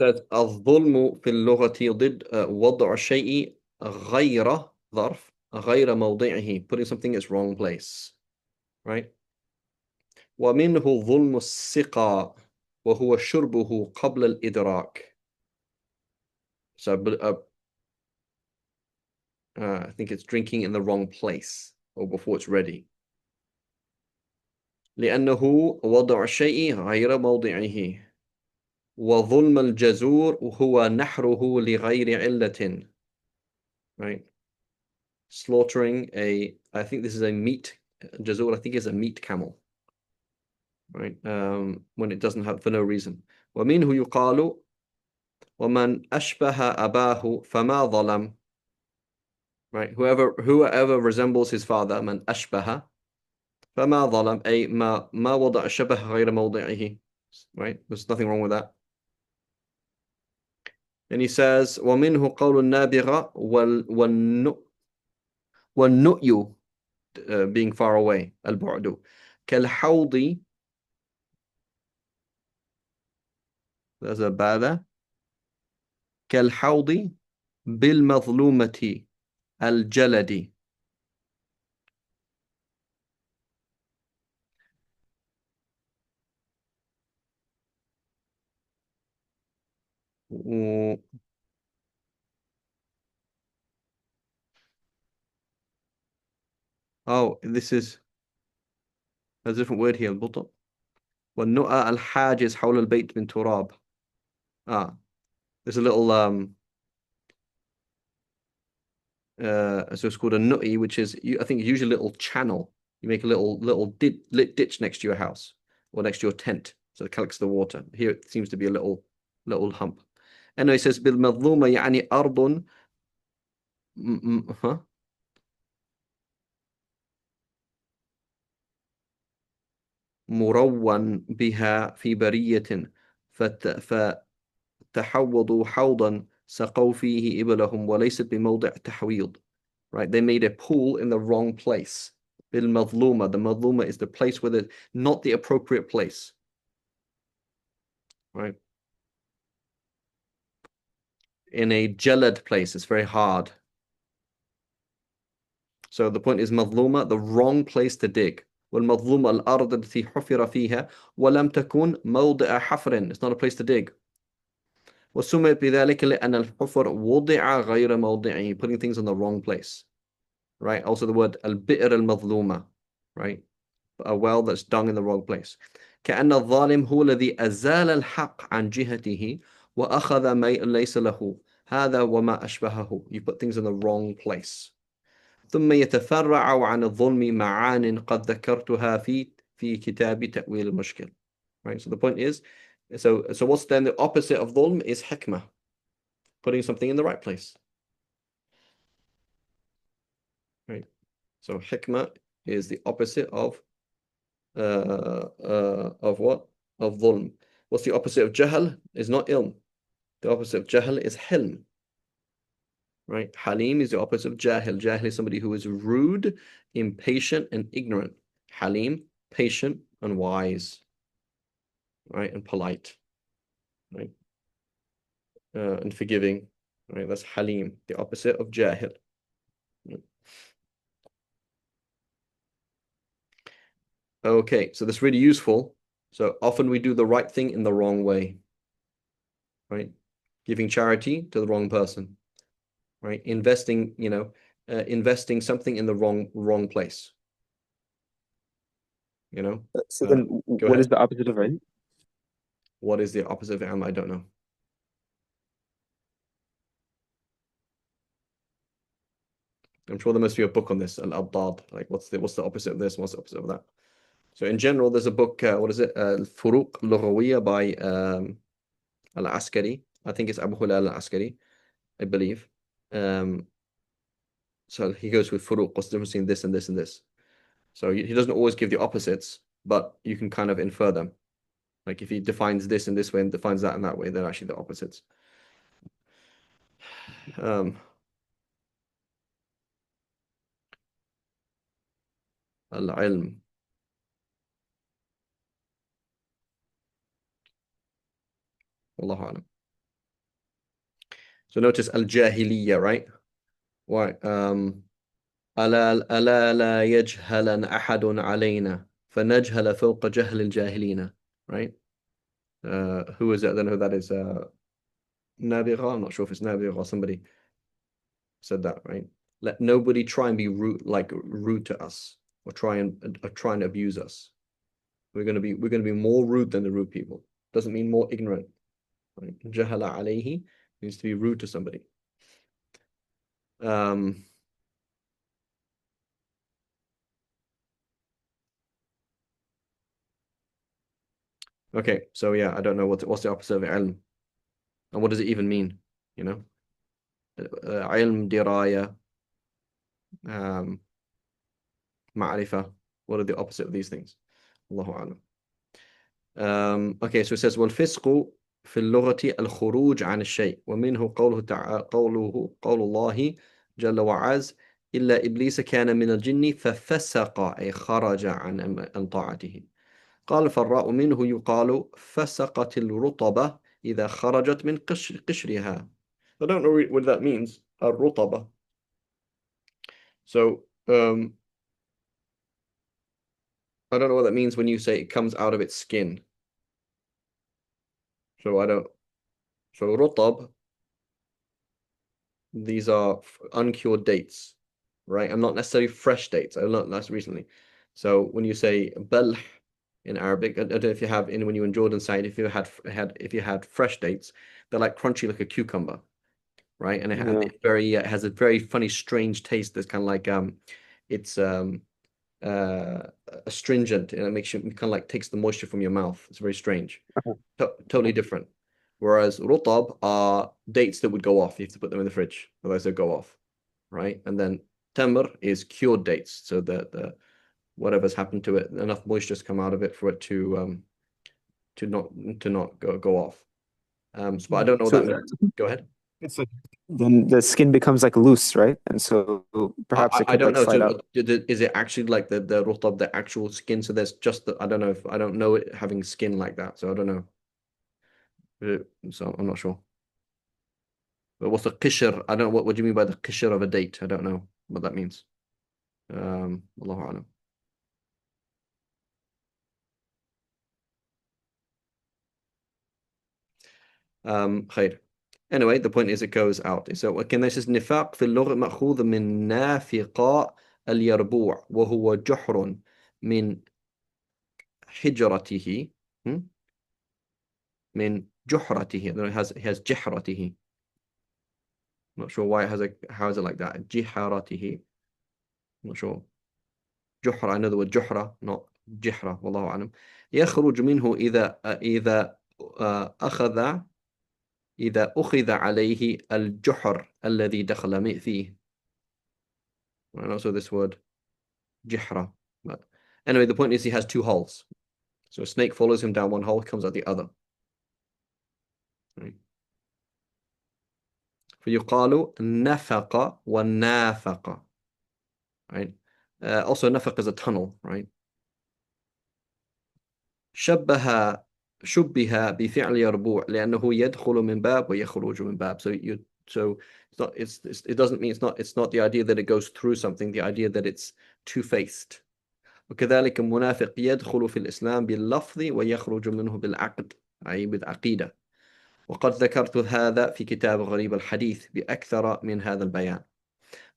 الظلم في اللغة ضد وضع الشيء غير ظرف غير موضعه, putting something in its wrong place, right? ومنه ظلم السقى وهو شربه قبل الإدراك. So I think it's drinking in the wrong place or before it's ready. لأنه وضع الشيء غير موضعه. وظلم الجزور هو نحره لغير علة, right? Slaughtering I think this is a meat, jazur, I think is a meat camel, right? When it doesn't have, for no reason. ومنه يقال ومن أشبه أباه فما ظلم, right? Whoever resembles his father, من أشبه فما ظلم, أي ما وضع الشبه غير موضعه, right? There's nothing wrong with that. And he says ومنه قول النابغة والنؤي, being far away, البعد كالحوض, there's a bada, كالحوض بالمظلومة الجلد. Oh, this is a different word here, البطء. والنؤى الحاجز حول البيت من تراب. There's a little so it's called a nutty, which is, I think, usually a little channel. You make a little ditch next to your house or next to your tent, so it collects the water. Here it seems to be a little hump. Anyway, it says بالمظلومة يعني أرض مرون بها في برية فتحوضوا حوضا سقوا فيه إبلهم وليست بموضع تحويض. Right, they made a pool in the wrong place. بالمظلومة, the مظلومة is the place where not the appropriate place. Right, in a jalad place, it's very hard. So the point is مظلومة, the wrong place to dig. والمظلومة الأرض التي حفر فيها ولم تكن موضع حفر, it's not a place to dig. وسميت بذلك لأن الحفر وضع غير موضعه, putting things in the wrong place. Right, also the word البئر المظلومة, right, a well that's dug in the wrong place. كأن الظالم هو الذي أزال الحق عن جهته وأخذ ما ليس له, هذا وما أشبهه. You put things in the wrong place. ثم يتفرع عن الظلم معان قد ذكرتها في كتاب تأويل المشكل. Right, so the point is, so what's then the opposite of ظلم is hikmah, putting something in the right place. Right, so hikmah is the opposite of what? Of ظلم. What's the opposite of jahl? Is not ilm. The opposite of jahl is hilm. Right? Halim is the opposite of jahil. Jahil is somebody who is rude, impatient, and ignorant. Halim, patient and wise. Right? And polite. Right? And forgiving. Right? That's Halim, the opposite of jahil. Okay, so that's really useful. So often we do the right thing in the wrong way. Right? Giving charity to the wrong person. Right? Investing, investing something in the wrong place. So then, Go what is ahead. the opposite of ilm? What is the opposite of ilm? I don't know. I'm sure there must be a book on this, al-Abdad. Like, what's the opposite of this? What's the opposite of that? So in general, there's a book. What is it? Al-Furuq Lughawiyya by Al-Askari. I think it's Abu Hulal Al-Askari, I believe. So he goes with furuq, what's the difference between this and this and this. So he doesn't always give the opposites, but you can kind of infer them. Like if he defines this in this way and defines that in that way, they're actually the opposites. Al-ilm. Wallahu alam. So notice al-jahiliya, right? Why? ألا لا يجهلن أحد علينا فنجهل فوق جهل الجاهلين, right? Who is it? I don't know who that is. Nabigha? I'm not sure if it's Nabigha or somebody said that, right? Let nobody try and be rude to us or try and abuse us. We're gonna be more rude than the rude people. Doesn't mean more ignorant. Right? Jahala alayhi means to be rude to somebody. Um, okay, so yeah, I don't know what's the opposite of ilm, and what does it even mean? You know, ilm, diraya, um, ma'rifah. What are the opposite of these things? Allahu a'lam. Okay, so it says والفسق في اللغة الخروج عن الشيء ومنه قوله تعالى قول الله جل وعز إلا إبليس كان من الجن ففسق أي خرج عن طاعته. قال الفراء منه يقال فسقت الرطبة إذا خرجت من قشرها. I don't know what that means. الرطبة. So I don't know what that means when you say it comes out of its skin. So I don't. So rutab, these are uncured dates, right? And not necessarily fresh dates. I learned that recently. So when you say balh in Arabic, I don't know if you have when you in Jordan side, if you had fresh dates, they're like crunchy like a cucumber, right? And it has a very funny, strange taste. That's kind of like it's astringent, and it makes you kind of like takes the moisture from your mouth. It's very strange, totally different. Whereas rutab are dates that would go off. You have to put them in the fridge, otherwise they'll go off, right? And then tamr is cured dates, so the whatever's happened to it, enough moisture's come out of it for it to not go off. But I don't know what that means. Go ahead. It's like then the skin becomes like loose, right? And so perhaps it I could don't like know. slide So out. is it actually like the rutab, the actual skin? So there's just I don't know if I don't know it having skin like that. So I don't know. So I'm not sure. But what's the qishr? I don't know what do you mean by the qishr of a date? I don't know what that means. Allahu a'lam. خير. Anyway, the point is it goes out. So again, this is نفاق في اللغة مأخوذ من نافقاء اليربوع وهو جحر من حجرته من جحرته. It has جحرته. Not sure why it has how is it like that? جحرته. Not sure. جحرة. I know the word جحرة, not جحرة. والله أعلم. يخرج منه أخذ إذا أخذ عليه الجحر الذي دخل فيه. And also this word جحرة. But anyway, the point is he has two holes. So a snake follows him down one hole, comes out the other. Right. فيقال نفق والنافق. Right. Also نفق is a tunnel, right? شبه بفعل يربوع لأنه يدخل من باب ويخرج من باب. So it doesn't mean it's not the idea that it goes through something, the idea that it's two-faced. وكذلك المنافق يدخل في الإسلام باللفظ ويخرج منه بالعقد أي بالعقيدة. وقد ذكرت هذا في كتاب غريب الحديث بأكثر من هذا البيان.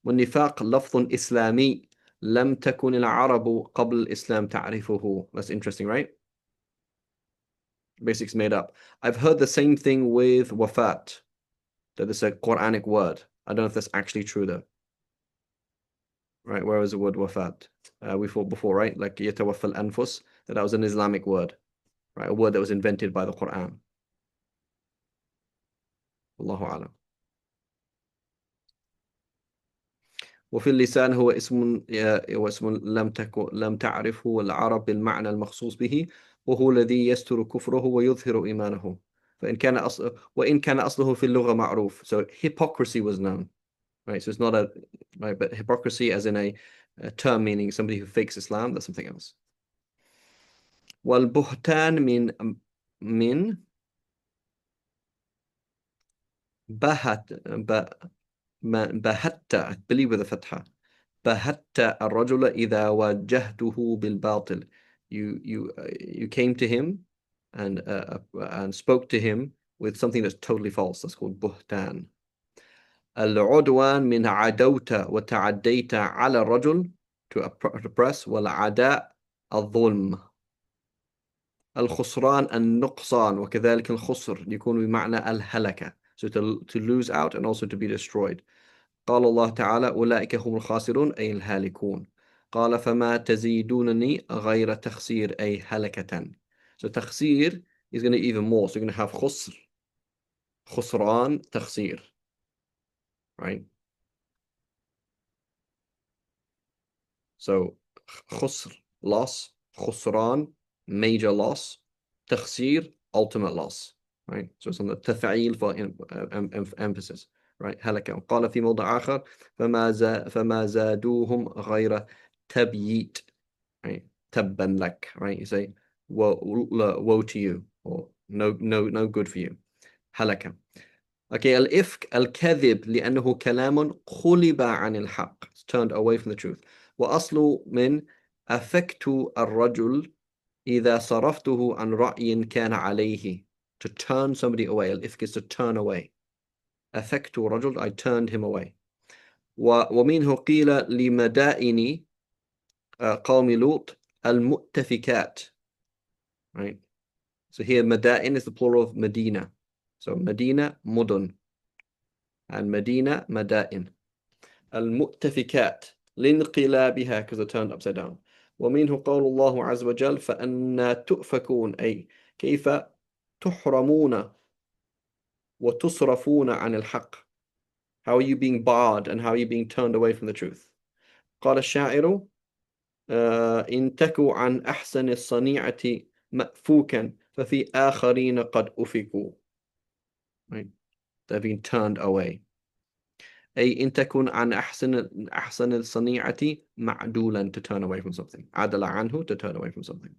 والنفاق لفظ إسلامي لم تكن العرب قبل الإسلام تعرفه. That's interesting, right? Basics made up. I've heard the same thing with wafat, that it's a Quranic word. I don't know if that's actually true though. Right, where was the word wafat? We thought before, right? Like yatawaffal anfus, that was an Islamic word, right? A word that was invented by the Quran. Allahu a'lam. وفي اللسان هو اسم لم تعرفه العرب بالمعنى المخصوص به وهو الذي يستر كفره ويظهر إيمانه وإن كان أصله في اللغة معروف. So hypocrisy was known, right? So it's not right, but hypocrisy as in a term meaning somebody who fakes Islam, that's something else. والبهتان من بهت I believe with a فتحة بهت الرجل إذا واجهته بالباطل. You came to him and spoke to him with something that's totally false. That's called بهتان. العدوان من عدوت وتعديت على الرجل to oppress. والعداء الظلم. الخسران النقصان وكذلك الخسر يكون بمعنى الهلكة. So to lose out and also to be destroyed. قال الله تعالى أولئك هم الخاسرون أي الهالكون. قال فما تزيدونني غير تخسير أي هلكة. So تخسير is going to be even more. So you're going to have خسر, خسران, تخسير. Right? So خسر, loss, خسران, major loss, تخسير, ultimate loss. Right? So it's on the تفعيل for emphasis. Right? هلكة. قال في موضع آخر فما زادوهم غير تبييت. Right? تبا لك. Right? You say woe to you, or no good for you. هلكة. Okay, الإفك الكذب لأنه كلام قلب عن الحق. It's turned away from the truth. وأصله من أفكت الرجل إذا صرفته عن رأي كان عليه. To turn somebody away. الإفك is to turn away. أفكت الرجل, I turned him away. ومنه قيل لمدائن قوم لوط المؤتفكات. Right? So here مدائن is the plural of Medina. So Medina, مدن. And Medina, مدائن. المؤتفكات لانقلابها because it turned upside down. ومنه قول الله عز وجل فأنا تؤفكون أي كيف تحرمون وتصرفون عن الحق. How are you being barred and how are you being turned away from the truth. قال الشاعر إن تكوا عن أحسن الصنيعة مأفوكا ففي آخرين قد أفكوا. Right? They're being turned away. أي إن تكن عن أحسن الصنيعة معدولا to turn away from something. عدل عنه to turn away from something.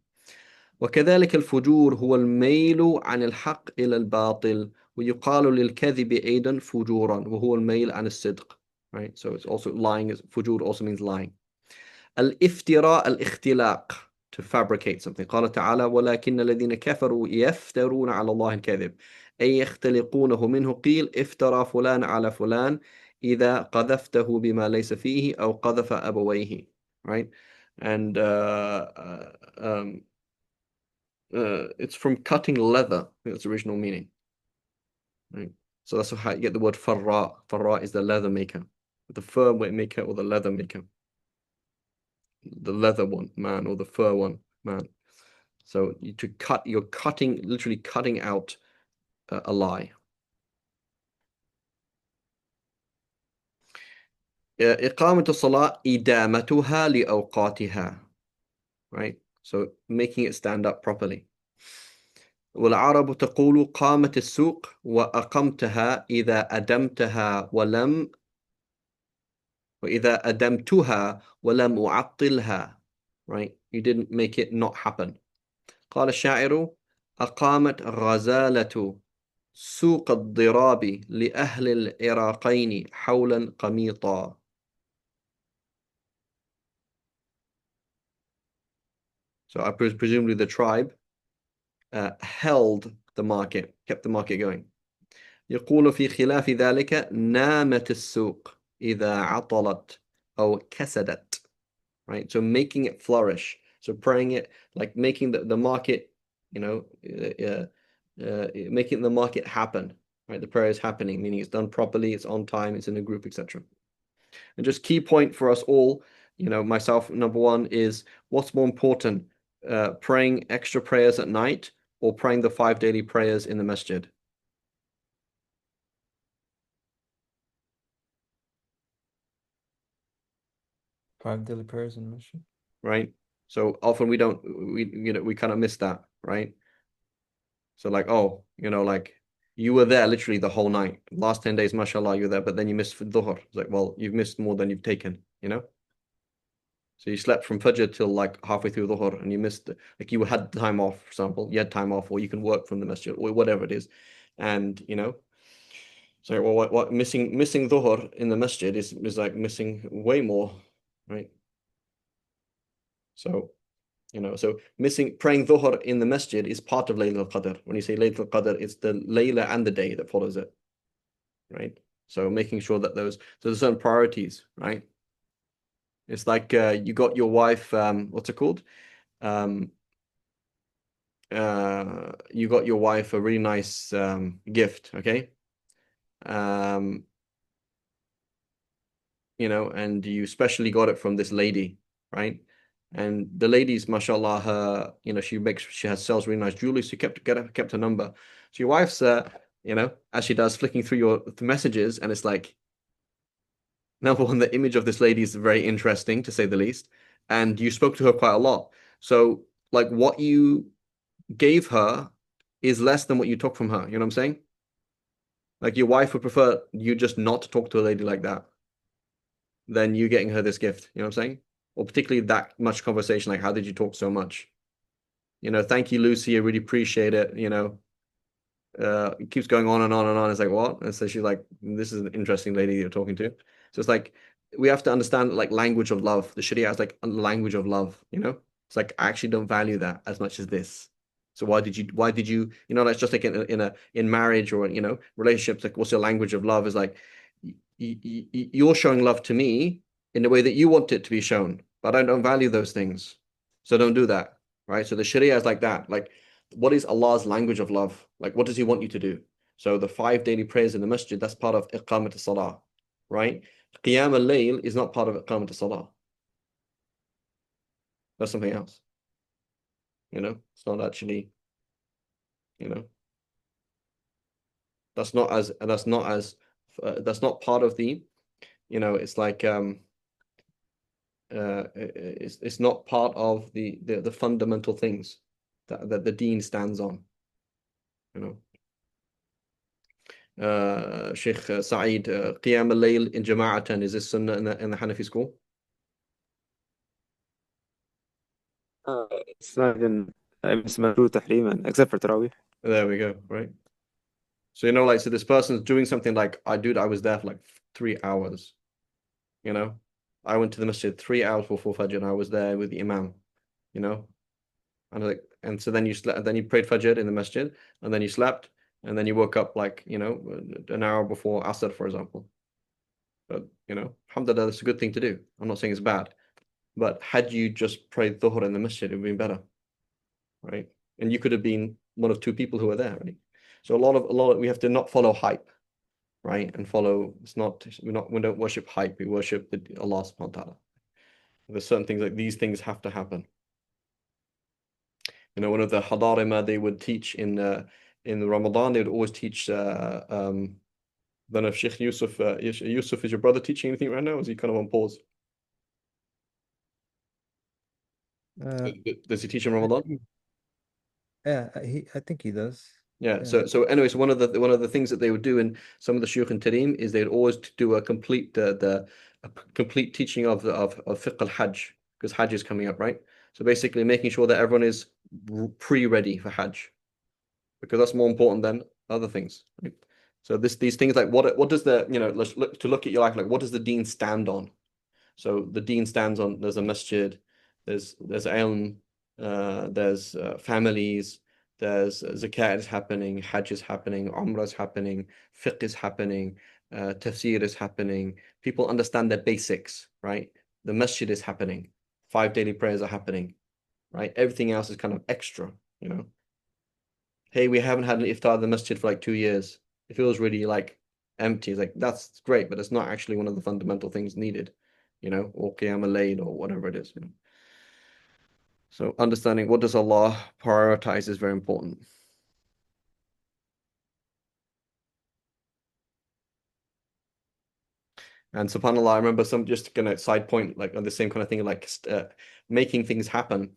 وكذلك الفجور هو الميل عن الحق إلى الباطل. ويقال للكذب أيضا فجورا وهو الميل عن الصدق. Right? So it's also lying. فجور also means lying. الافتراء الاختلاق to fabricate something. قال تعالى ولكن الذين كفروا يفترون على الله الكذب أي يختلقونه منه. قيل افترى فلان على فلان إذا قذفته بما ليس فيه أو قذف أبويه. Right? And it's from cutting leather. That's the original meaning. Right? So that's how you get the word farra. Farra is the leather maker. The fur maker or the leather maker. The leather one, man, or the fur one, man. So you're cutting, literally cutting out a lie. إقامة الصلاة إدامتها لأوقاتها. Right? So making it stand up properly. والعرب تقول قامت السوق وأقمتها إذا أدمتها وإذا أدمتها ولم أعطلها. Right? You didn't make it not happen. قال الشاعر أقامت غزالة سوق الضراب لأهل العراقين حولا قميطا. So I presumably the tribe held the market, kept the market going. يقول في خلاف ذلك نامت السوق إذا عطلت أو كسدت. Right? So making it flourish. So praying it, like making the market, making the market happen. Right? The prayer is happening, meaning it's done properly, it's on time, it's in a group, etc. And just key point for us all, myself, number one is what's more important, praying extra prayers at night or praying the 5 daily prayers in the masjid? Five daily prayers in masjid. Right? So often we kind of miss that, right? So like, like you were there literally the whole night. Last 10 days, mashallah, you're there, but then you missed dhuhr. It's like, well, you've missed more than you've taken, So you slept from Fajr till like halfway through dhuhr and you missed, like you had time off, for example, you had time off, or you can work from the masjid or whatever it is. And, So well, what missing dhuhr in the masjid is like missing way more, right? So so missing praying dhuhr in the masjid is part of Laylatul Qadr. When you say Laylatul Qadr, it's the Layla and the day that follows it, right? So making sure that so there's certain priorities, right? It's like you got your wife, what's it called? Um, you got your wife a really nice gift, okay? Um, and you specially got it from this lady, right? And the lady's, mashallah, she has sells really nice jewelry. So you kept her number. So your wife's, as she does, flicking through your messages, and it's like, number one, the image of this lady is very interesting to say the least, and you spoke to her quite a lot. So like what you gave her is less than what you took from her. You know what I'm saying? Like your wife would prefer you just not to talk to a lady like that than you getting her this gift. You know what I'm saying? Or particularly that much conversation, like how did you talk so much? Thank you, Lucy. I really appreciate it. It keeps going on and on and on. It's like, what? And so she's like, this is an interesting lady you're talking to. So it's like we have to understand like language of love. The Sharia is like a language of love. It's like I actually don't value that as much as this. So why did you, that's just like in marriage or relationships, like what's your language of love is like you're showing love to me in the way that you want it to be shown, but I don't value those things. So don't do that. Right. So the Sharia is like that. Like what is Allah's language of love? Like, what does He want you to do? So the 5 daily prayers in the masjid, that's part of iqamat salah, right? Qiyam al-layl is not part of iqamat salah. That's something else. It's not actually, you know, that's not part of it's like it's not part of the fundamental things that the deen stands on, you know. Sheikh Saeed, Qiyam al-Layl in Jama'atan, is this sunnah in the Hanafi school? It's not even مكروه تحريما except for Tarawih. There we go, right? So, like, so this person's doing something like, I was there for like 3 hours, you know? I went to the masjid 3 hours before Fajr and I was there with the Imam, you know? And so then you slept, then you prayed Fajr in the masjid and then you slept and then you woke up like, an hour before Asr, for example. But, alhamdulillah, that's a good thing to do. I'm not saying it's bad. But had you just prayed Dhuhr in the masjid, it would have been better, right? And you could have been one of two people who were there, right? So we have to not follow hype, right? And follow, we don't worship hype, we worship Allah subhanahu wa ta'ala. There's certain things like these things have to happen. One of the hadarima they would teach in the Ramadan, they would always teach don't know if Sheikh Yusuf, Yusuf, is your brother teaching anything right now? Or is he kind of on pause? Uh, Does he teach in I Ramadan? think, yeah, I think he does. Yeah. Yeah. So anyways, one of the things that they would do in some of the shuyukh and tareem is they'd always do a complete a complete teaching of fiqh al-hajj, because hajj is coming up, right? So basically making sure that everyone is pre-ready for hajj, because that's more important than other things, right? So these things, like what does let's look at your life, like what does the deen stand on? So the deen stands on, there's a masjid, there's ilm, there's families, there's zakat is happening, hajj is happening, umrah is happening, fiqh is happening, tafsir is happening. People understand their basics, right? The masjid is happening, 5 daily prayers are happening, right? Everything else is kind of extra. Hey, we haven't had an iftar at the masjid for like 2 years. It feels really like empty. It's like, that's great, but it's not actually one of the fundamental things needed, or qiyam al-layl or whatever it is. So understanding what does Allah prioritize is very important. And subhanAllah, I remember just gonna side point like on the same kind of thing, like making things happen.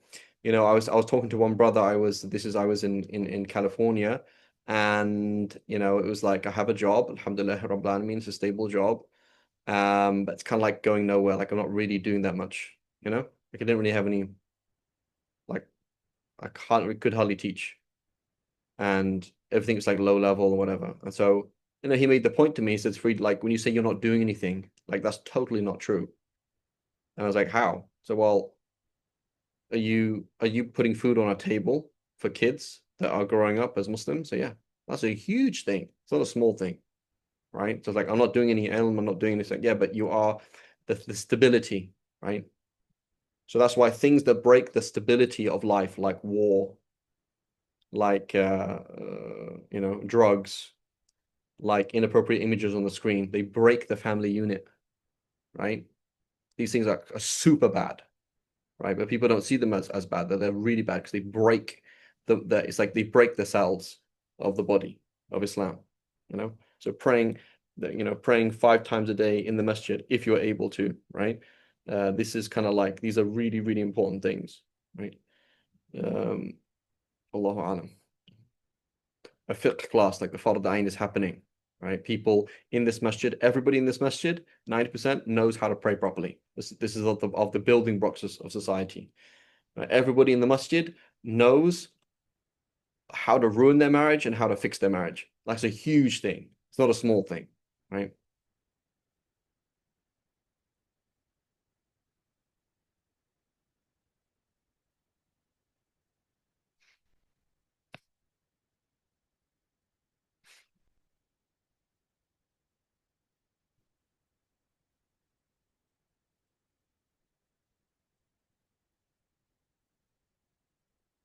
I was talking to one brother. I was in California, and it was like I have a job, alhamdulillah, Rabbil Alameen, it's a stable job. But it's kind of like going nowhere. Like I'm not really doing that much. Like I didn't really have any, like we could hardly teach, and everything was like low level or whatever. And so he made the point to me. He says, Freed, like when you say you're not doing anything, like that's totally not true. And I was like, how? So, well, are you putting food on a table for kids that are growing up as Muslims? So yeah, that's a huge thing. It's not a small thing, right? So it's like I'm not doing any ilm, I'm not doing anything. Yeah, but you are the stability, right? So that's why things that break the stability of life, like war, like drugs, like inappropriate images on the screen, they break the family unit, right? These things are super bad, right? But people don't see them as bad. They're really bad because they break it's like they break the cells of the body of Islam, So praying 5 times a day in the masjid if you're able to, right? This is kind of like these are really, really important things, right? Allahu alam. A fiqh class like the Fard Ain is happening, right? People in this masjid, everybody in this masjid, 90% knows how to pray properly. This is of the building blocks of society. Right? Everybody in the masjid knows how to ruin their marriage and how to fix their marriage. That's a huge thing. It's not a small thing, right?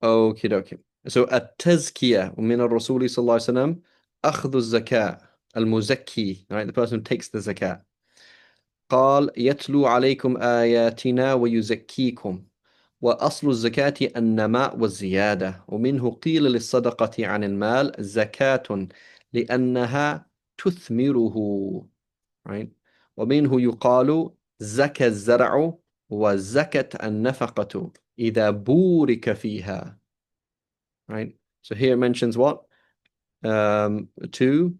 Okay, okay. So التزكية من الرسول صلى الله عليه وسلم أخذ الزكاة المزكي, right? The person who takes the zakah. قال يتلو عليكم آياتنا ويزكيكم وأصل الزكاة النماء والزيادة ومنه قيل للصدقة عن المال زكاة لأنها تثمره, right? ومنه يقال زكى الزرع وزكت النفقة إذا بورك فيها, right? So here it mentions what? To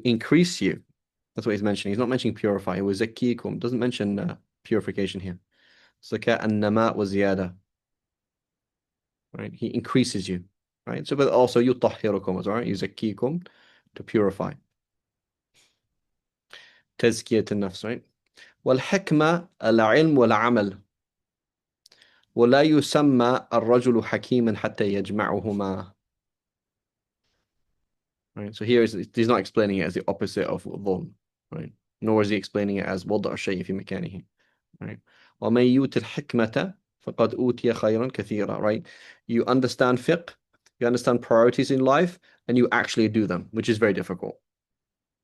increase you. That's what he's mentioning. He's not mentioning purify. It was zakikum. Doesn't mention purification here. Zakat and nama was ziyada. Right? He increases you. Right? So, but also yutahhirukum as well. Right? Yuzakikum to purify. تزكية النفس, right? والحكمة العلم والعمل ولا يسمى الرجل حكيما حتى يجمعهما. Right? So here he's not explaining it as the opposite of dhulm, right? Nor is he explaining it as وضع الشيء في مكانه. Right? ومن يؤت الحكمة فقد أوتي خيرا كثيرا, right? You understand fiqh, you understand priorities in life, and you actually do them, which is very difficult,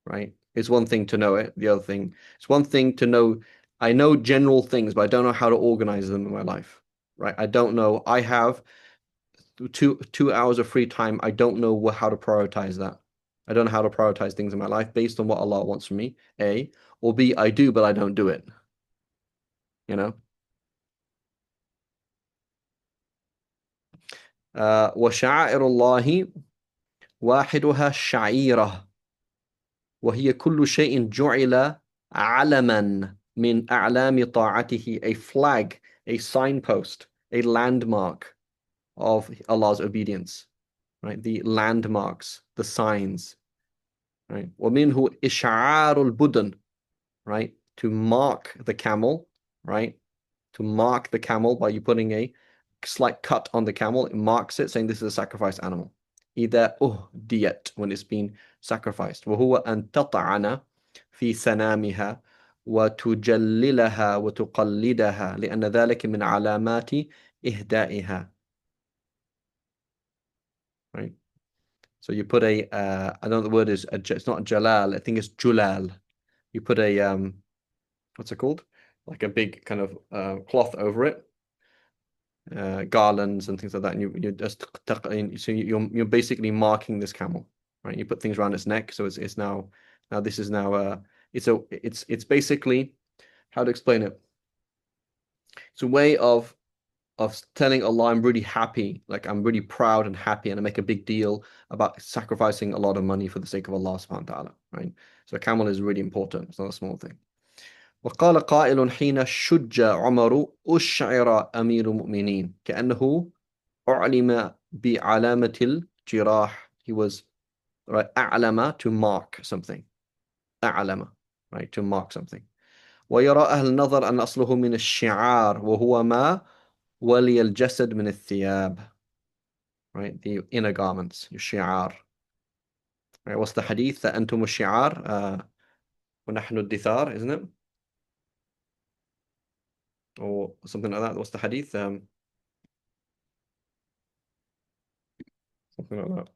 right? It's one thing to know it, the other thing, it's one thing to know, I know general things, but I don't know how to organize them in my life, right? I don't know, I have two hours of free time, I don't know how to prioritize that. I don't know how to prioritize things in my life based on what Allah wants from me, A, or B, I do, but I don't do it. وشعائر الله واحدها شعيرة وهي كل شيء جعل علما من أعلام طاعته, a flag, a signpost, a landmark of Allah's obedience, right? The landmarks, the signs, right? ومنه إشعار البدن, right? To mark the camel, right? To mark the camel by you putting a slight cut on the camel, it marks it, saying this is a sacrificed animal. إذا أهديت, when it's been sacrificed. وهو أن تطعن في سنامها وتجللها وتقلدها لأن ذلك من علامات إهدائها. Right? So you put I don't know the word is, it's not jalal, I think it's julal. You put a, what's it called? Like a big kind of cloth over it, garlands and things like that, and you just so you're basically marking this camel, right? You put things around its neck, so it's now this is now it's basically, how to explain it? It's a way of telling Allah I'm really happy, like I'm really proud and happy, and I make a big deal about sacrificing a lot of money for the sake of Allah subhanahu wa ta'ala, right? So a camel is really important. It's not a small thing. وقال قائل حين شج عمر أشعر أمير المؤمنين كأنه أعلم بعلامة جراح. He was right. أعلم to mark something. أعلم right to mark something. ويرى أهل النظر أن أصله من الشعار وهو ما ولي الجسد من الثياب. Right, the inner garments, الشعار. Right, what's the hadith? that أنتم الشعار ونحن الدثار, isn't it? Or something like that. What's the hadith? Something like that.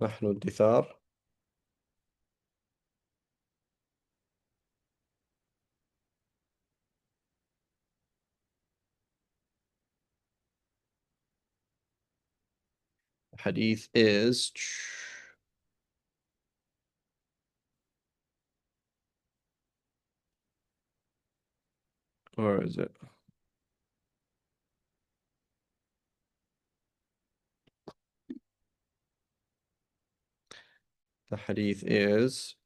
نحن الدثار. Hadith is where is it? The hadith is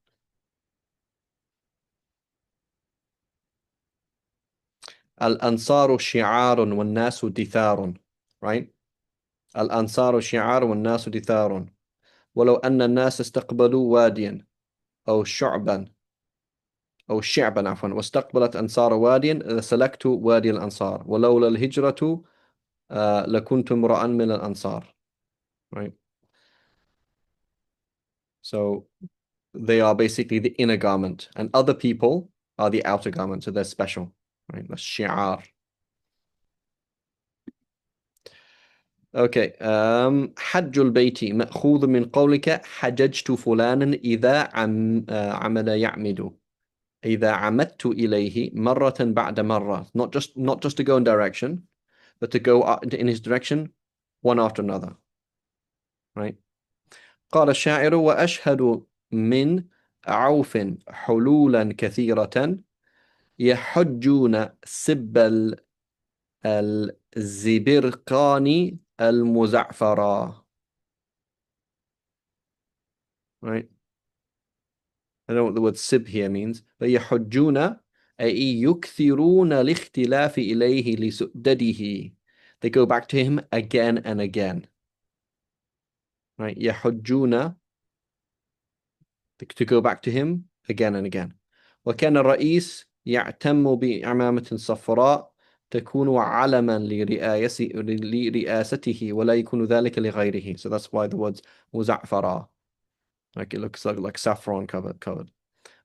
الأنصار شعار والناس دثار. Right? الأنصار شعار والناس دثار. ولو أن الناس استقبلوا واديا أو شعبا أو شعبا عفوا واستقبلت أنصار واديا لسلكت وادي الأنصار ولولا الهجرة لكنت امرأ من الأنصار. Right? So they are basically the inner garment and other people are the outer garment, so they're special. Right? That's shi'ar. Okay. حج البيت مأخوذ من قولك حججت فلانا إذا عمد يعمد. إذا عمدت إليه مرة بعد مرة. Not just to go in direction, but to go in his direction one after another. Right? قال الشاعر وأشهد من عوف حلولا كثيرة يحجون سب الزبرقان المزعفرة. Right? I don't know what the word sib here means, but يحجون أي يكثرون الاختلاف إليه لسؤدده. They go back to him again and again. Right? يحجون to go back to him again and again. وكان الرئيس يعتم بعمامة صفراء تكون علما لرئاسته ولا يكون ذلك لغيره. So that's why the words مزعفرة. Like it looks like saffron covered.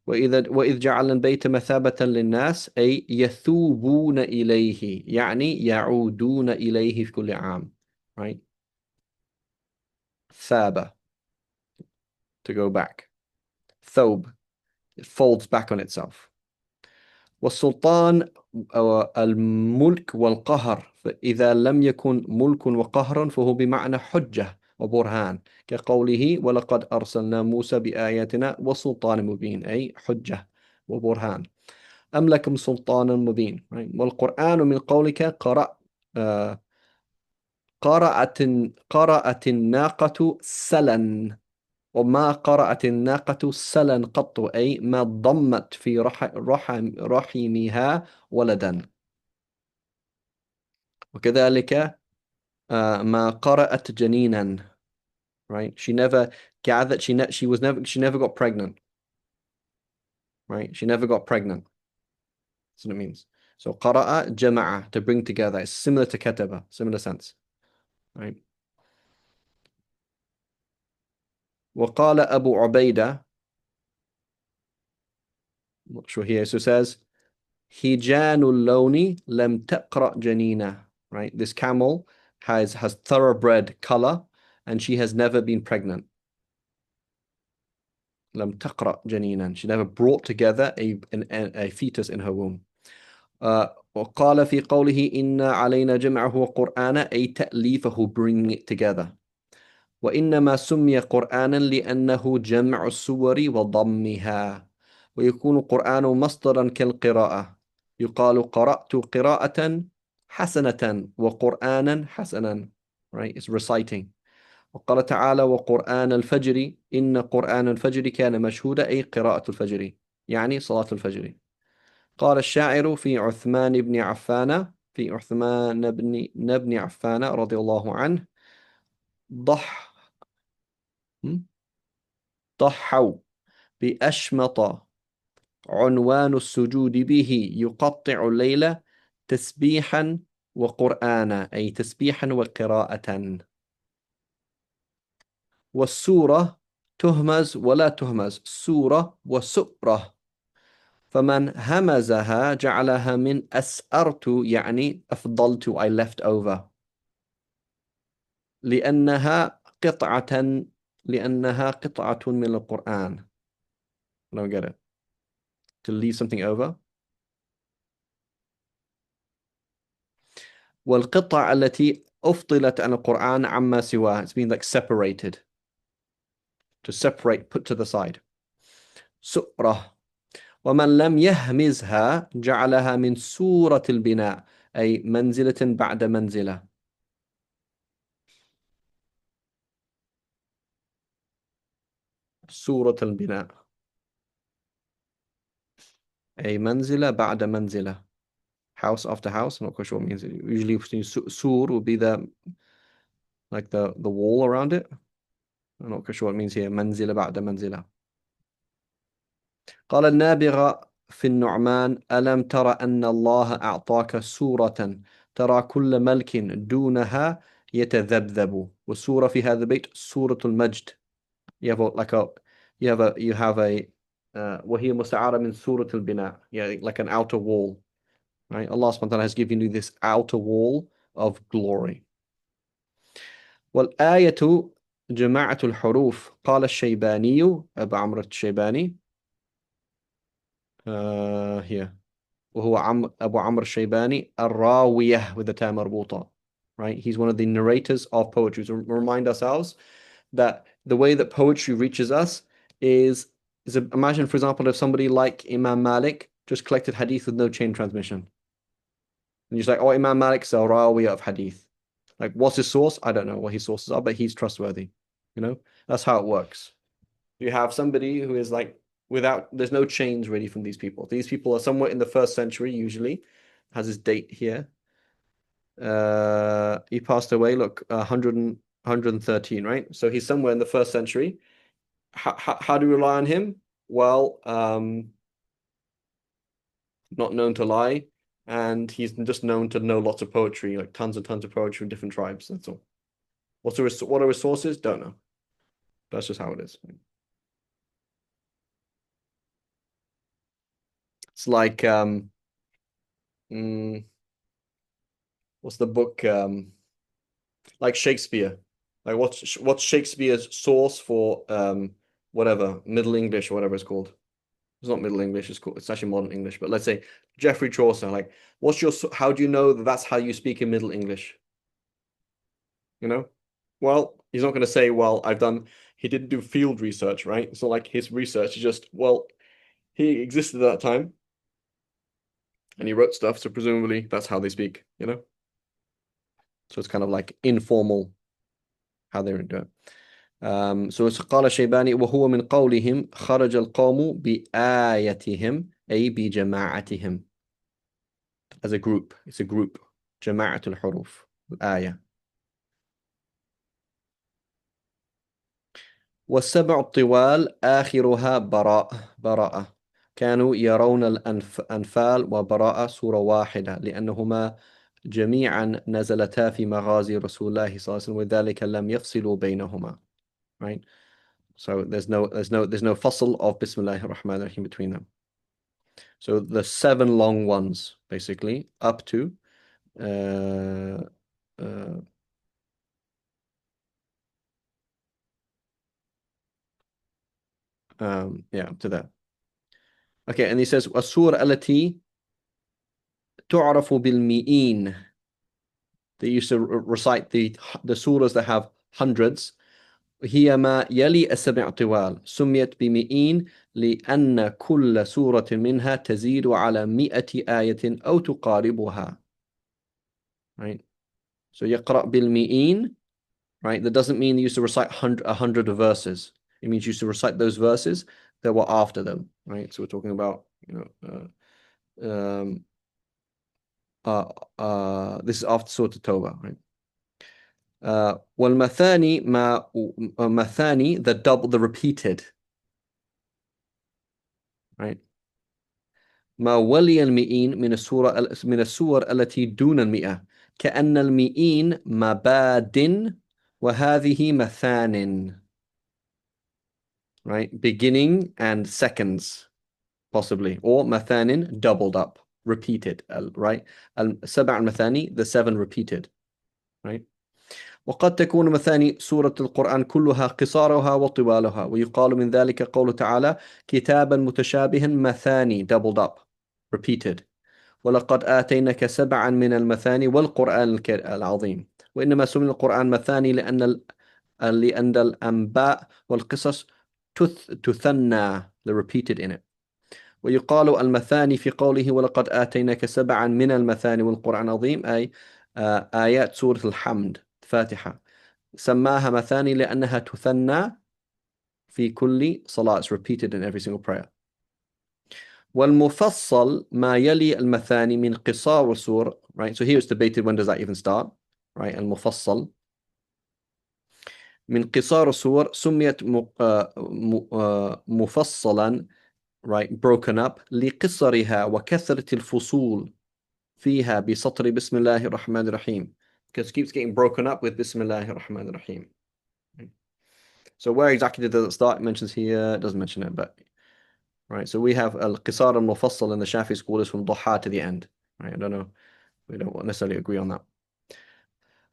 وإذ جعل البيت مثابة للناس أي يثوبون إليه يعني يعودون إليه في كل عام. Right? ثابة to go back. ثوب it folds back on itself. والسلطان الملك والقهر فإذا لم يكن ملك وقهر فهو بمعنى حجة وبرهان كقوله ولقد أرسلنا موسى بآياتنا وسلطان مبين أي حجة وبرهان. أم لكم سلطان مبين. والقرآن من قولك قرأت الناقة سلا وما قرأت الناقة سلا قط أي ما ضمت في رحمها ولدا. وكذلك ما قرأت جنينا. Right? She never gathered. She never got pregnant. Right? She never got pregnant. That's what it means. So قرأ جمع to bring together. It's similar to كتب, similar sense. Right? وقال أبو عبيدة. Not sure here. So it says هجان اللون لم تقرأ جنينه. Right? This camel has thoroughbred color and she has never been pregnant. لم تقرأ جنينا. She never brought together a fetus in her womb. وقال في قوله إن علينا جمعه وقرآنا أي تأليفه, bringing it together. وإنما سمي قرآنا لأنه جمع السور وضمها. ويكون قرآن مصدرا كالقراءة. يقال قرأت قراءة حسنة وقرآنا حسنا. Right? It's reciting. وقال تعالى وقرآن الفجر إن قرآن الفجر كان مشهودا أي قراءة الفجر. يعني صلاة الفجر. قال الشاعر في عثمان بن عفان رضي الله عنه ضح ضحوا بأشمط عنوان السجود به يقطع الليل تسبيحا وقرآنا، أي تسبيحا وقراءة. والسورة تهمز ولا تهمز، سورة وسؤرة، فمن همزها جعلها من أسأرت يعني أفضلت I left over، لأنها قطعة لأنها قطعة من القرآن. I don't get it. To leave something over. والقطع التي أفضلت عن القرآن عما سواه. It's been like separated. To separate, put to the side. سؤرة. ومن لم يهمزها جعلها من سورة البناء، أي منزلة بعد منزلة. سورة البناء أي منزلة بعد منزلة. House after house. I'm not quite sure what it means. Usually sur would be the like the wall around it. I'm not quite sure what it means here. منزلة بعد منزلة. قال النابغة في النعمان ألم تر أن الله أعطاك سورة ترى كل ملك دونها يتذبذب. والسورة في هذا البيت سورة المجد. You have like a وهي مستعارة من سورة البناء, yeah, like an outer wall, right? Allah subhanahu wa ta'ala has given you this outer wall of glory. والآية جماعة الحروف. قال الشيباني أبو عمرو الشيباني here وهو أبو عمرو الشيباني الراوية with the تاء مربوطة, right? He's one of the narrators of poetry. So remind ourselves that the way that poetry reaches us is imagine, for example, if somebody like Imam Malik just collected hadith with no chain transmission. And you're just like, oh, Imam Malik's a rawi of hadith. Like, what's his source? I don't know what his sources are, but he's trustworthy. You know, that's how it works. You have somebody who is like, there's no chains really from these people. These people are somewhere in the 1st century, usually, has his date here. He passed away, look, 113, right? So he's somewhere in the 1st century. How do we rely on him? Well, not known to lie, and he's just known to know lots of poetry, like tons and tons of poetry from different tribes. That's all. What are his sources? Don't know. That's just how it is. It's like what's the book? Like Shakespeare. Like what's Shakespeare's source for whatever, Middle English or whatever it's called? It's not Middle English, it's actually modern English. But let's say Geoffrey Chaucer. Like, how do you know that that's how you speak in Middle English? You know? Well, he's not going to say, well, he didn't do field research, right? It's not like his research is just, well, he existed at that time and he wrote stuff, so presumably that's how they speak, you know? So it's kind of like informal how they do it. So قال الشيباني وهو من قولهم خرج القوم بآيتهم أي بجماعتهم. As a group, it's a group. جماعة الحروف الآية. والسبع الطوال آخرها براءة. كانوا يرون الأنفال وبراءة سورة واحدة لأنهما جميعا نزلتا في مغازي رسول الله صلى الله عليه وسلم وذلك لم يفصلوا بينهما. Right? So there's no fasl of Bismillah ar-Rahman ar-Rahim between them. So the 7 long ones, basically, up to up to that. Okay, and he says السورة التي تعرف بالمئين. They used to recite the surahs that have hundreds. هي ما يلي السبع طوال سميت بمئين لأن كل سورة منها تزيد على 100 آية أو تقاربها. Right? So يقرأ بالمئين, right? That doesn't mean you used to recite 100 verses. It means you used to recite those verses that were after them, right? So we're talking about, this is after Surah At-Tawbah, right? والمثاني مثاني, the double, the repeated, right? ما ولي المئين من السور التي دون المئة كأن المئين مباد وهذه مثان, right? Beginning and seconds, possibly, or مثان doubled up, repeated, right? السبع المثاني, the 7 repeated, right? وقد تكون مثاني سورة القرآن كلها قصارها وطوالها، ويقال من ذلك قوله تعالى كتابا متشابها مثاني doubled up, repeated. ولقد آتيناك 7 من المثاني والقرآن العظيم. وإنما سمي القرآن مثاني لأن الأنباء والقصص تثنى, the repeated in it. ويقال المثاني في قوله ولقد آتيناك 7 من المثاني والقرآن العظيم، أي آيات سورة الحمد الفاتحة سماها مثاني لأنها تثنى في كل صلاة, it's repeated in every single prayer. والمفصل ما يلي المثاني من قصار السور, right? So here it's debated, when does that even start, right? المفصل من قصار السور سميت مفصلا, right? Broken up لقصرها وكثرة الفصول فيها بسطر بسم الله الرحمن الرحيم, because it keeps getting broken up with بسم الله الرحمن الرحيم. So where exactly does it start? It mentions here, it doesn't mention it, but right. So we have al-qisar al-mufassal in the Shafi school is from Duha to the end, right? I don't know, we don't necessarily agree on that.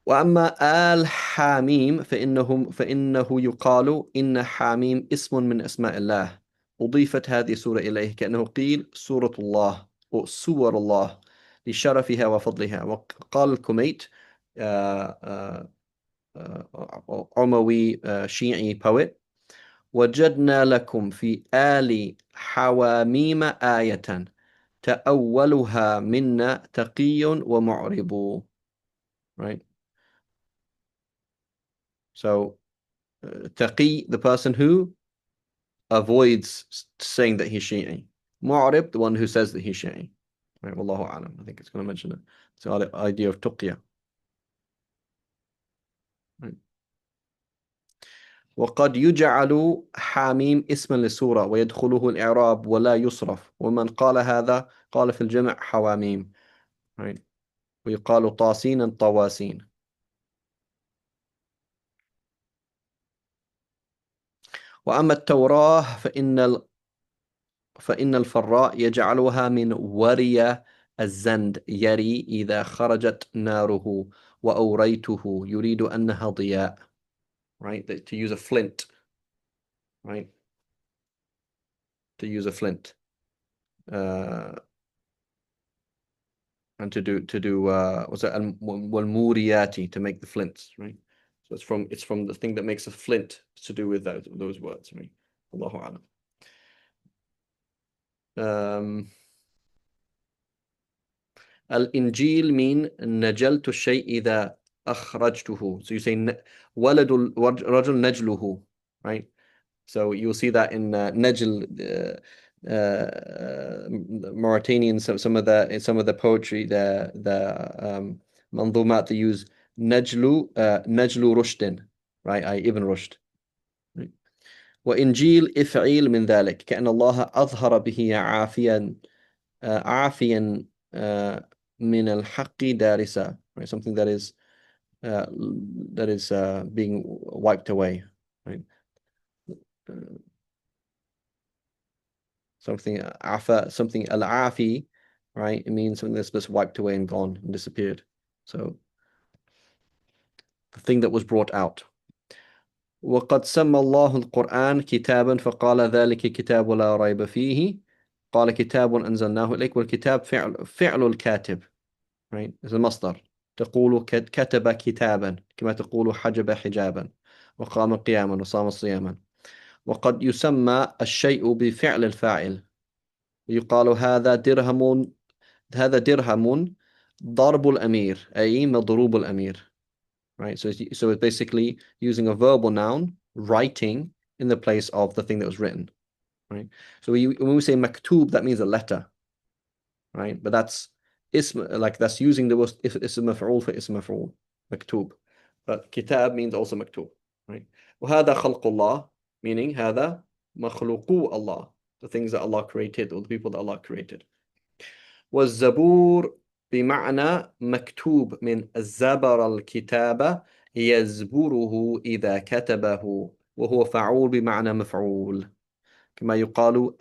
وأما آل حاميم فإنه يقال إن حاميم اسم من أسماء الله أضيفت هذه السورة إليه كأنه قيل سورة الله أو سور الله لشرفها وفضلها. وقال الكميت عموي شيعي poet وجدنا لكم في آل حواميم آية تأولها منا تقي ومعرب, right? So taqi, the person who avoids saying that he's Shi'i. Mu'rib, the one who says that he's Shi'i. Right, wallahu alam. I think it's going to mention it. So the idea of tuqya. Right. وقد يجعل حاميم اسما للسورة ويدخله الإعراب ولا يصرف، ومن قال هذا قال في الجمع حواميم. Right. ويقال طاسين طواسين. وأما التوراة فإن الفراء يجعلها من وري الزند يري إذا خرجت ناره وأوريته يريد أنها ضياء, right? To use a flint, right? To use a flint, and to do what's that? والموريات, to make the flints, right? So it's from the thing that makes a flint, to do with those words, right? Allahu alam. الإنجيل mean نجلت الشيء إذا أخرجته. So you say ولد الرجل نجله, right? So you'll see that in Najl, Mauritanian, some of the poetry, the manzumat, they use Najlu Rushdin, right? Ibn Rushd. Right? وإنجيل إفعيل من ذلك كأن الله أظهر به عافيا من الحق دارسا, right? Something that is being wiped away, right? Something al-afi, right? It means something that's just wiped away and gone and disappeared. So the thing that was brought out. وقد سمى الله القرآن كتابا فقال ذلك كتاب لا ريب فيه قال كتاب أنزلناه إليك والكتاب فعل الكاتب, right? It's a مصدر. تقول كتب كتابا كما تقول حجب حجابا وقام قياما وصام صياما. وقد يسمى الشيء بفعل الفاعل يقال هذا درهم ضرب الأمير أي مضروب الأمير, right? So it's basically using a verbal noun, writing, in the place of the thing that was written, right? So when we say maktub, that means a letter, right? But that's that's using the word ism maf'ul for ism maf'ul, maktub. But kitab means also maktub, right? وهذا خلق الله, meaning هذا مخلوقو Allah, the things that Allah created, or the people that Allah created. والزبور بمعنى مكتوب من زبر الكتاب يزبره إذا كتبه وهو فعول بمعنى مفعول كما يقال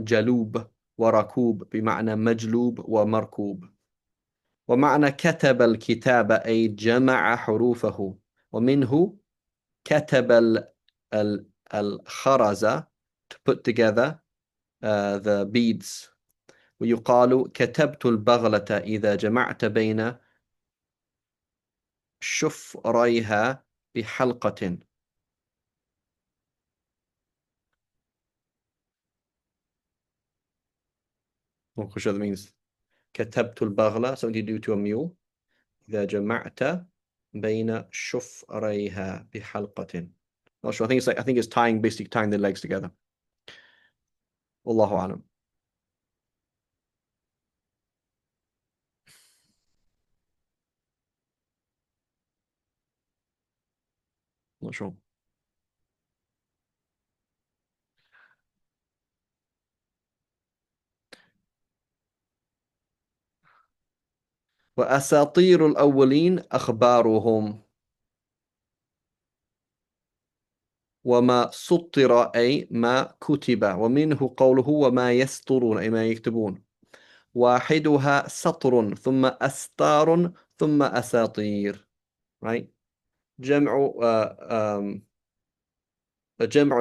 جلوب وركوب بمعنى مجلوب ومركوب. ومعنى كتب الكتاب أي جمع حروفه ومنه كتب الخرز to put together the beads. ويقال كتبت البغلة إذا جمعت بين شفريها بحلقة. Not sure that means كتبت البغلة, something to do to a mule. إذا جمعت بين شفريها بحلقة. Not sure. I think it's basically tying the legs together. والله أعلم. Not sure. وأساطير الأولين أخبارهم وما سطر أي ما كتب ومنه قوله وما يسطرون أي ما يكتبون واحدها سطر ثم أستار ثم أساطير, right? جمع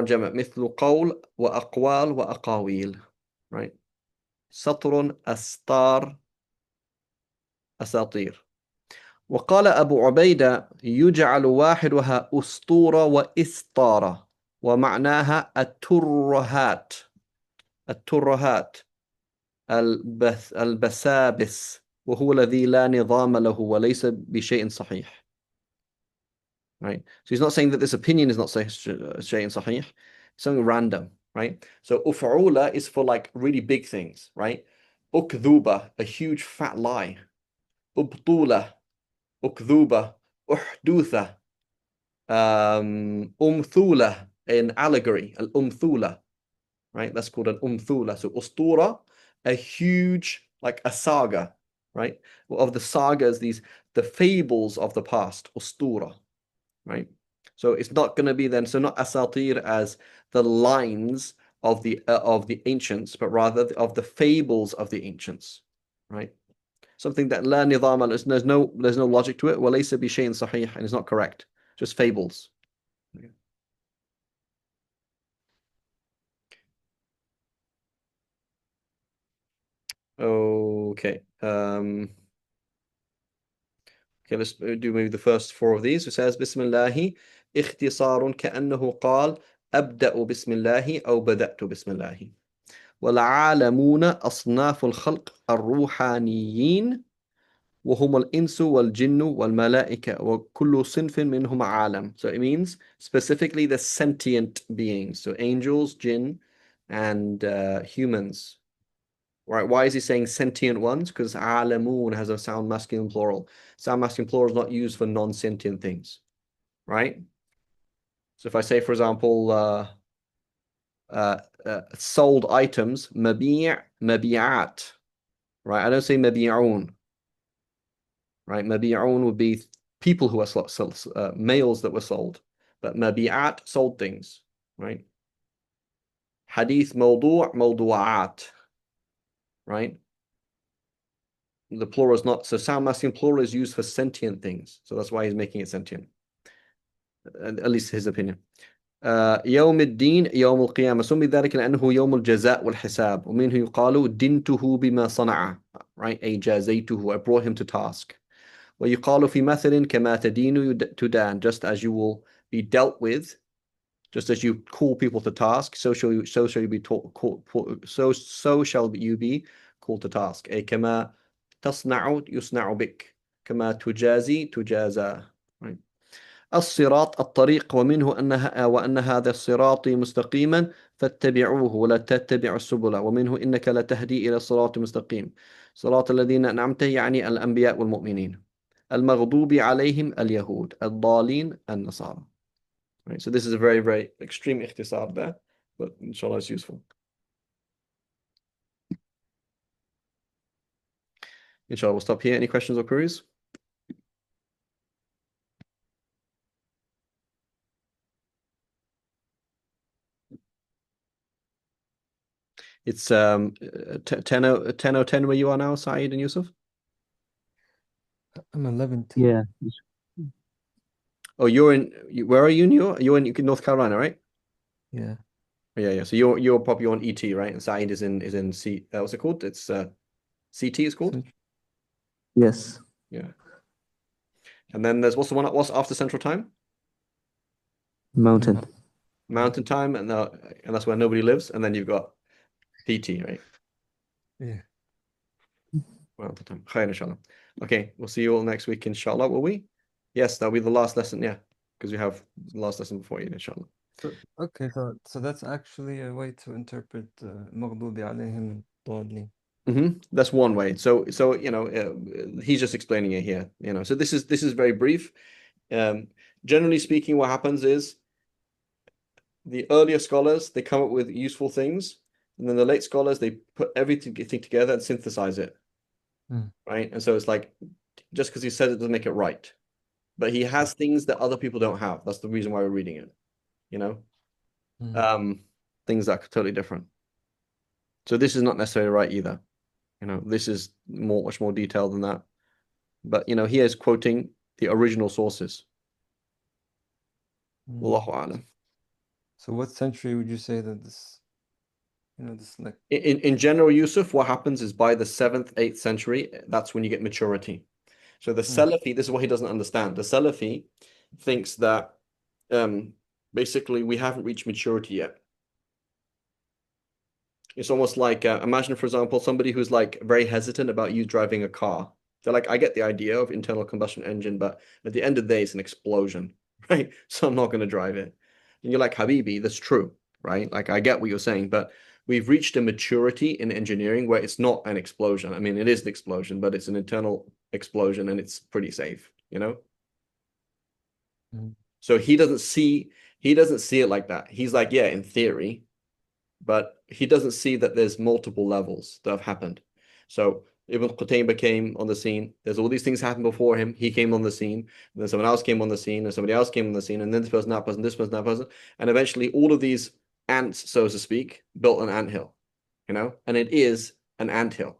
جمع مثل قول وأقوال وأقاويل, right? سطر أستار أساطير. وقال أبو عبيدة يجعل واحدها أسطورة وإسطارة ومعناها الترهات البسابس وهو الذي لا نظام له وليس بشيء صحيح, right? So he's not saying that this opinion is not شيء صحيح, it's something random, right? So أفعولة is for like really big things, right? أكذوبة, a huge fat lie. أبطولة, أكذوبة, أحدوثة, أمثولة, an allegory, الأمثولة, right? That's called an umthula. So ustura, a huge, like a saga, right? Of the sagas, the fables of the past, ustura, right? So it's not going to be then, so not asatir as the lines of the ancients, but rather of the fables of the ancients, right? Something that la nidama, there's no logic to it. Walaysa bi shay'in sahih, and it's not correct. Just fables. Okay. Okay, let's do maybe the first four of these. It says Bismillahi اختصار كأنه قال أبدأ بسم الله أو بدأت بسم الله. والعالمون أصناف الخلق الروحانيين وهم الإنس والجن والملائكة وكل صنف منهم عالم. So it means specifically the sentient beings. So angels, jinn, and humans. Right? Why is he saying sentient ones? Because alamun has a sound masculine plural. Sound masculine plural is not used for non-sentient things, right? So if I say, for example, sold items, mabi' mabi'at, right? I don't say mabi'un, right? Mabi'un would be people who are sold, males that were sold, but mabi'at, sold things, right? Hadith mawdu' mawdu'at, right? The plural is not, so sound masculine plural is used for sentient things. So that's why he's making it sentient. At least his opinion. يوم الدين يوم القيامة سمي ذلك لأنه يوم الجزاء والحساب ومنه يقال دنته بما صنع, right? أي جازيته, I brought him to task. ويقال في مثل كما تدين تدان, just as you will be dealt with, just as you call people to task, so shall you be so shall you be called to task. أي كما تصنع يصنع بك كما تجازي تجازى, right? الصراط الطريق وأن هذا الصراط مستقيما فاتبعوه ولا تتبعوا السبل ومنه إنك لتهدي إلى صراط مستقيم صراط الذين أنعمت يعني الأنبياء والمؤمنين المغضوب عليهم اليهود الضالين النصارى. Right, so this is a very, very extreme اختصار there, but inshallah it's useful. Inshallah, we'll stop here. Any questions or queries? It's 10:10 where you are now, Saeed and Yusuf? I'm 11. Yeah. Oh, where are you in you're in North Carolina, right? Yeah. Yeah. So you're probably on ET, right? And Saeed is in C. What's it called? It's CT is called. Yes. Yeah. And then there's what's after Central Time? Mountain. Mountain Time, and that's where nobody lives. And then you've got PT, right? Yeah. Mountain Time. Khair, inshallah. Okay, we'll see you all next week, inshallah. Will we? Yes, that'll be the last lesson. Yeah, because we have the last lesson before you, inshallah. Okay, so that's actually a way to interpret مغضوب عليهم ضالين. That's one way. So he's just explaining it here. So this is very brief. Generally speaking, what happens is the earlier scholars, they come up with useful things, and then the late scholars, they put everything together and synthesize it. Right? And so it's like, just because he said it doesn't make it right. But he has things that other people don't have. That's the reason why we're reading it. Things that are totally different. So this is not necessarily right either. This is much more detailed than that. But he is quoting the original sources. Wallahu a'lam. So what century would you say that this like in general, Yusuf, what happens is by the 7th, 8th century, that's when you get maturity. So the Salafi, this is what he doesn't understand. The Salafi thinks that basically we haven't reached maturity yet. It's almost like imagine, for example, somebody who's like very hesitant about you driving a car. They're like, I get the idea of internal combustion engine, but at the end of the day, it's an explosion, right? So I'm not going to drive it. And you're like, Habibi, that's true, right? Like I get what you're saying, but we've reached a maturity in engineering where it's not an explosion. I mean, it is an explosion, but it's an internal explosion and it's pretty safe, So he doesn't see it like that. He's like, yeah, in theory, but he doesn't see that there's multiple levels that have happened. So Ibn Qutaybah came on the scene. There's all these things happened before him. He came on the scene. And then someone else came on the scene, and somebody else came on the scene, and then this person, that person, this person, that person. And eventually all of these ants, so to speak, built an anthill, and it is an anthill,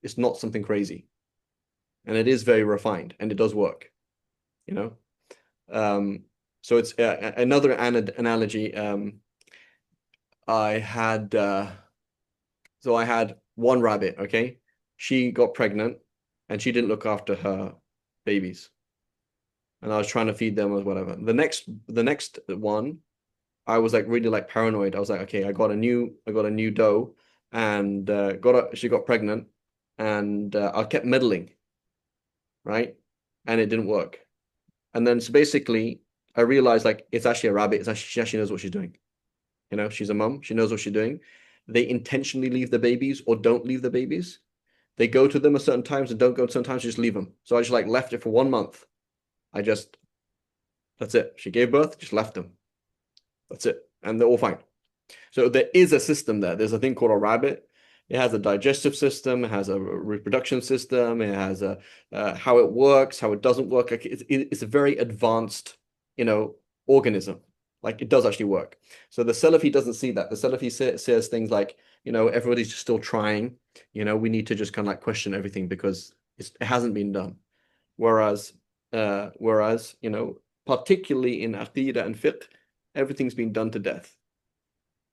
it's not something crazy. And it is very refined, and it does work, So it's another analogy. I had one rabbit, okay? She got pregnant and she didn't look after her babies. And I was trying to feed them or whatever. The next one, I was like really like paranoid. I was like, okay, I got a new doe and she got pregnant and I kept meddling, right? And it didn't work. And then so basically I realized like it's actually a rabbit. She actually knows what she's doing. She's a mom. She knows what she's doing. They intentionally leave the babies or don't leave the babies. They go to them at certain times and don't go at certain times, just leave them. So I just like left it for 1 month. That's it. She gave birth, just left them. That's it. And they're all fine. So there is a system there. There's a thing called a rabbit. It has a digestive system. It has a reproduction system. It has a how it works, how it doesn't work. Like it's a very advanced, organism. Like it does actually work. So the Salafi doesn't see that. The Salafi says things like, everybody's just still trying. We need to just kind of like question everything because it hasn't been done. Whereas, particularly in Aqidah and Fiqh, everything's been done to death.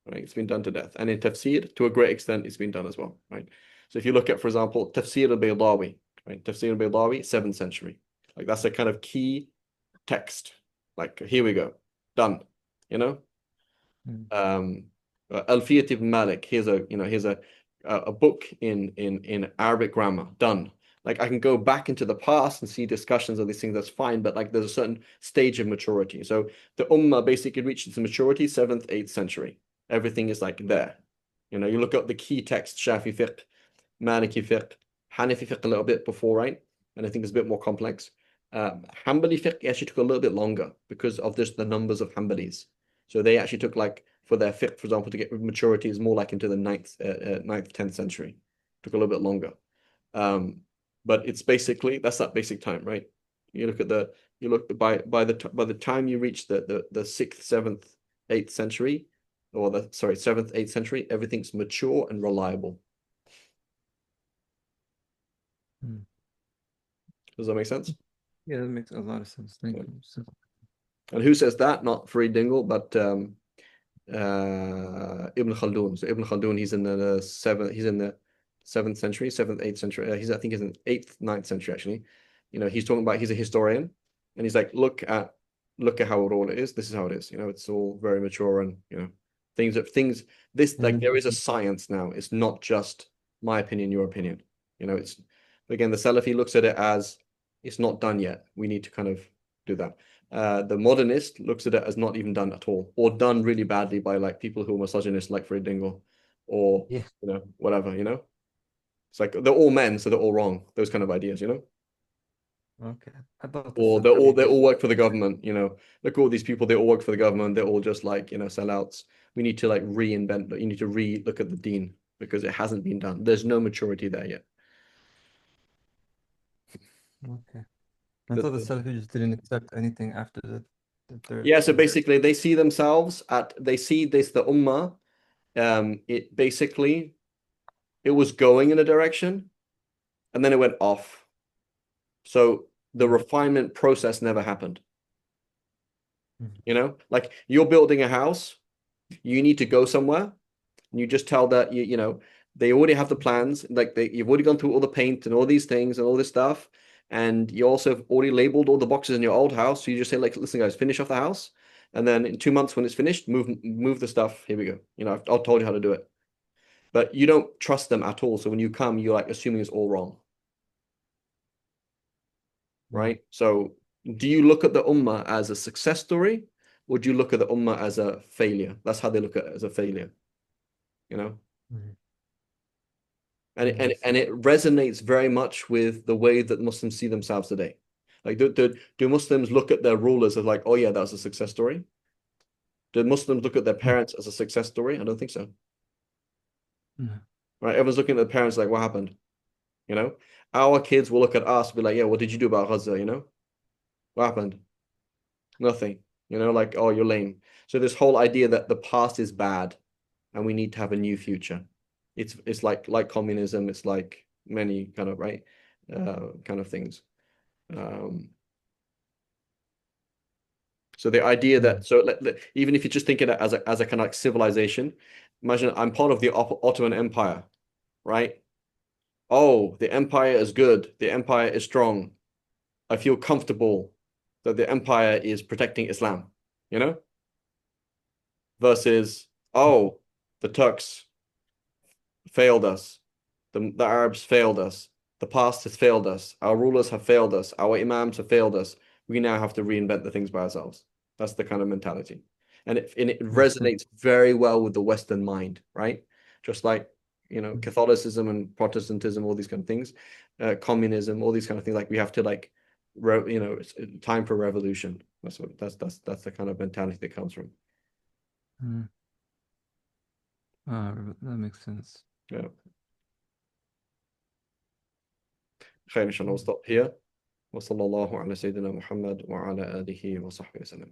Right? It's been done to death. And in Tafsir, to a great extent, it's been done as well. Right? So if you look at, for example, Tafsir al-Baydawi, right? Tafsir al-Baydawi, 7th century. Like that's a kind of key text. Like here we go. Done. Alfiyat ibn Malik, here's a book in Arabic grammar, done. Like I can go back into the past and see discussions of these things, that's fine, but like there's a certain stage of maturity. So the Ummah basically reached its maturity 7th, 8th century. Everything is like there. You know, you look up the key texts, Shafi fiqh, Maliki fiqh, Hanafi fiqh a little bit before, right? And I think it's a bit more complex. Hanbali fiqh actually took a little bit longer because of this, the numbers of Hanbalis. So they actually took like for their fiqh, for example, to get maturity is more like into the 9th, 10th century. Took a little bit longer. But it's basically that's that basic time, right? You look at the by the time you reach the 6th, 7th, 8th century, or the 7th, 8th century, everything's mature and reliable. Does that make sense? Yeah, that makes a lot of sense. Thank Yeah. you. So, And who says that? Not Farid Dingle, but Ibn Khaldun. So Ibn Khaldun, he's in the seventh century, 7th, 8th century. I think he's in 8th, 9th century actually. You know, he's talking about he's a historian, and he's like, look at how it all is. This is how it is. You know, it's all very mature, and you know, things. This like there is a science now. It's not just my opinion, your opinion. You know, it's again the Salafi looks at it as it's not done yet. We need to kind of do that. The modernist looks at it as not even done at all, or done really badly by like people who are misogynist, like Farid Dingle, or yeah. you know whatever. You know, it's like they're all men, so they're all wrong. Those kind of ideas, you know. Okay. I thought Or they all work for the government. You know, look at all these people. They all work for the government. They're all just like you know sellouts. We need to like reinvent. You need to look at the deen because it hasn't been done. There's no maturity there yet. Okay. I thought the Salafi just didn't accept anything after the third. Yeah, so basically they see themselves they see this the Ummah. It basically it was going in a direction and then it went off. So the refinement process never happened. You know, like you're building a house, you need to go somewhere, and you just tell that you know they already have the plans, like you've already gone through all the paint and all these things and all this stuff, and you also have already labeled all the boxes in your old house. So you just say like, listen, guys, finish off the house, and then in 2 months when it's finished, move the stuff. Here we go. You know, I've told you how to do it, but you don't trust them at all. So when you come, you're like assuming it's all wrong. Right? So do you look at the Ummah as a success story, or do you look at the Ummah as a failure? That's how they look at it, as a failure, you know? And it resonates very much with the way that Muslims see themselves today. Like, do Muslims look at their rulers as like, oh yeah, that was a success story? Do Muslims look at their parents as a success story? I don't think so. Right? Everyone's looking at their parents like, what happened? You know? Our kids will look at us and be like, yeah, what did you do about Gaza? You know? What happened? Nothing. You know, like, oh, you're lame. So this whole idea that the past is bad and we need to have a new future. It's like communism. It's like many kind of right kind of things. So the idea that even if you just think of it as a kind of like civilization, imagine I'm part of the Ottoman Empire, right? Oh, the empire is good. The empire is strong. I feel comfortable that the empire is protecting Islam, you know? Versus, oh, the Turks failed us. The Arabs failed us. The past has failed us. Our rulers have failed us. Our imams have failed us. We now have to reinvent the things by ourselves. That's the kind of mentality. And it resonates very well with the Western mind, right? Just like, you know, Catholicism and Protestantism, all these kind of things, communism, all these kind of things. Like we have to like, you know, it's time for revolution. That's the kind of mentality that comes from. That makes sense. Yeah. خير إن شاء الله. We'll stop here. وصلى الله على سيدنا محمد وعلى آله وصحبه وسلم.